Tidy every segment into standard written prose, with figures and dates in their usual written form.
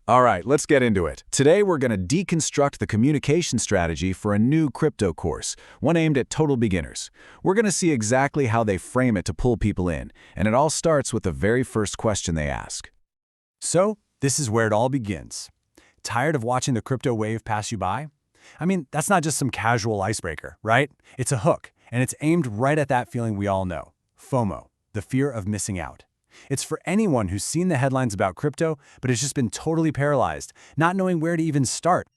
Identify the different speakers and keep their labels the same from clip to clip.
Speaker 1: All right, let's get into it. Today, we're going to deconstruct the communication strategy for a new crypto course, one aimed at total beginners. We're going to see exactly how they frame it to pull people in, and it all starts with the very first question they ask.
Speaker 2: So, this is where it all begins. Tired of watching the crypto wave pass you by? I mean, that's not just some casual icebreaker, right? It's a hook, and it's aimed right at that feeling we all know, FOMO, the fear of missing out. It's for anyone who's seen the headlines about crypto, but has just been totally paralyzed, not knowing where to even start.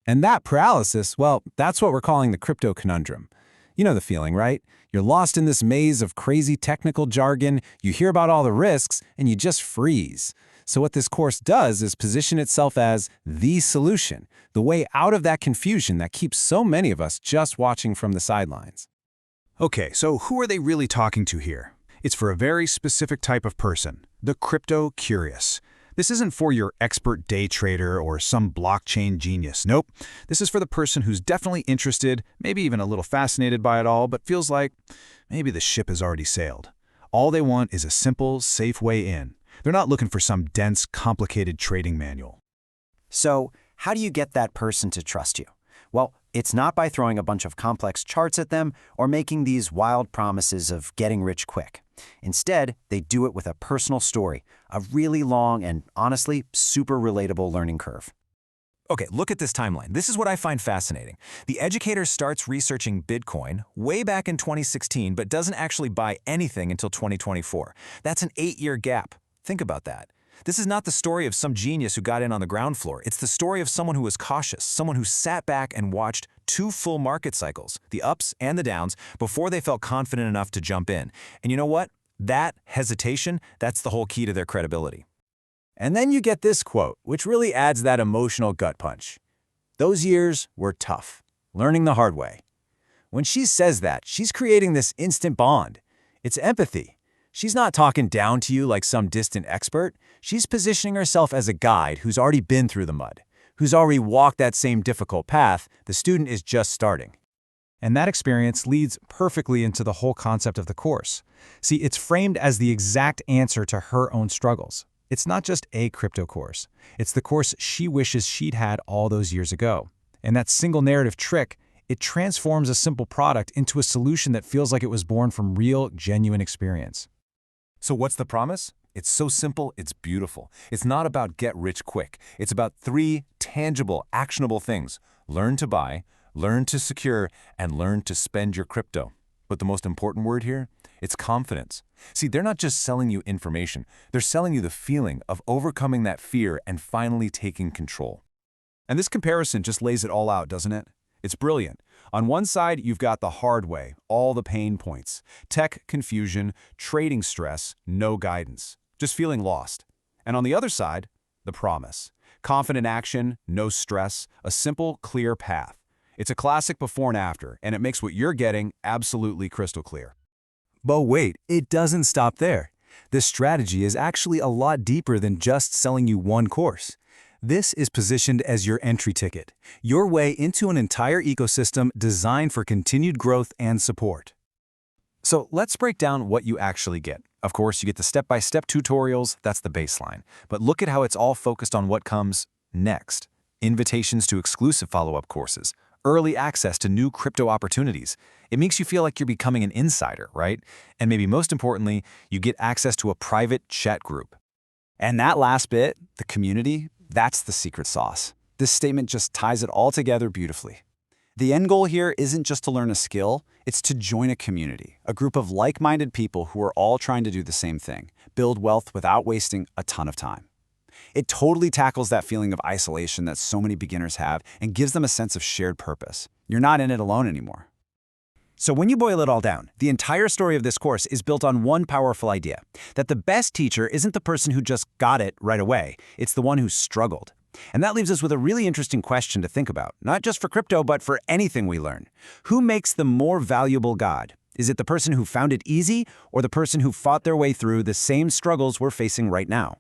Speaker 3: And that paralysis, well, that's what we're calling the crypto conundrum. You know the feeling, right? You're lost in this maze of crazy technical jargon, you hear about all the risks, and you just freeze. So what this course does is position itself as the solution, the way out of that confusion that keeps so many of us just watching from the sidelines.
Speaker 4: Okay, so who are they really talking to here? It's for a very specific type of person, the crypto curious. This isn't for your expert day trader or some blockchain genius. Nope. This is for the person who's definitely interested, maybe even a little fascinated by it all, but feels like maybe the ship has already sailed. All they want is a simple, safe way in. They're not looking for some dense, complicated trading manual.
Speaker 5: So, how do you get that person to trust you? Well, it's not by throwing a bunch of complex charts at them or making these wild promises of getting rich quick. Instead, they do it with a personal story, a really long and, honestly, super relatable learning curve.
Speaker 6: Okay, look at this timeline. This is what I find fascinating. The educator starts researching Bitcoin way back in 2016, but doesn't actually buy anything until 2024. That's an 8-year gap. Think about that. This is not the story of some genius who got in on the ground floor. It's the story of someone who was cautious, someone who sat back and watched 2 full market cycles, the ups and the downs, before they felt confident enough to jump in. And you know what? That hesitation, that's the whole key to their credibility.
Speaker 2: And then you get this quote, which really adds that emotional gut punch. Those years were tough, learning the hard way. When she says that, she's creating this instant bond. It's empathy. She's not talking down to you like some distant expert. She's positioning herself as a guide who's already been through the mud, who's already walked that same difficult path the student is just starting.
Speaker 3: And that experience leads perfectly into the whole concept of the course. See, it's framed as the exact answer to her own struggles. It's not just a crypto course. It's the course she wishes she'd had all those years ago. And that single narrative trick, it transforms a simple product into a solution that feels like it was born from real, genuine experience.
Speaker 6: So what's the promise? It's so simple, it's beautiful. It's not about get rich quick. It's about 3 tangible, actionable things. Learn to buy, learn to secure, and learn to spend your crypto. But the most important word here, it's confidence. See, they're not just selling you information. They're selling you the feeling of overcoming that fear and finally taking control.
Speaker 4: And this comparison just lays it all out, doesn't it? It's brilliant. On one side, you've got the hard way, all the pain points. Tech confusion, trading stress, no guidance. Just feeling lost. And on the other side, the promise. Confident action, no stress, a simple, clear path. It's a classic before and after, and it makes what you're getting absolutely crystal clear.
Speaker 3: But wait, it doesn't stop there. This strategy is actually a lot deeper than just selling you one course. This is positioned as your entry ticket, your way into an entire ecosystem designed for continued growth and support.
Speaker 6: So let's break down what you actually get. Of course, you get the step-by-step tutorials, that's the baseline. But look at how it's all focused on what comes next. Invitations to exclusive follow-up courses, early access to new crypto opportunities. It makes you feel like you're becoming an insider, right? And maybe most importantly, you get access to a private chat group.
Speaker 2: And that last bit, the community, that's the secret sauce. This statement just ties it all together beautifully. The end goal here isn't just to learn a skill, it's to join a community, a group of like-minded people who are all trying to do the same thing, build wealth without wasting a ton of time. It totally tackles that feeling of isolation that so many beginners have and gives them a sense of shared purpose. You're not in it alone anymore.
Speaker 5: So when you boil it all down, the entire story of this course is built on one powerful idea, that the best teacher isn't the person who just got it right away, it's the one who struggled. And that leaves us with a really interesting question to think about, not just for crypto, but for anything we learn. Who makes the more valuable guide? Is it the person who found it easy, or the person who fought their way through the same struggles we're facing right now?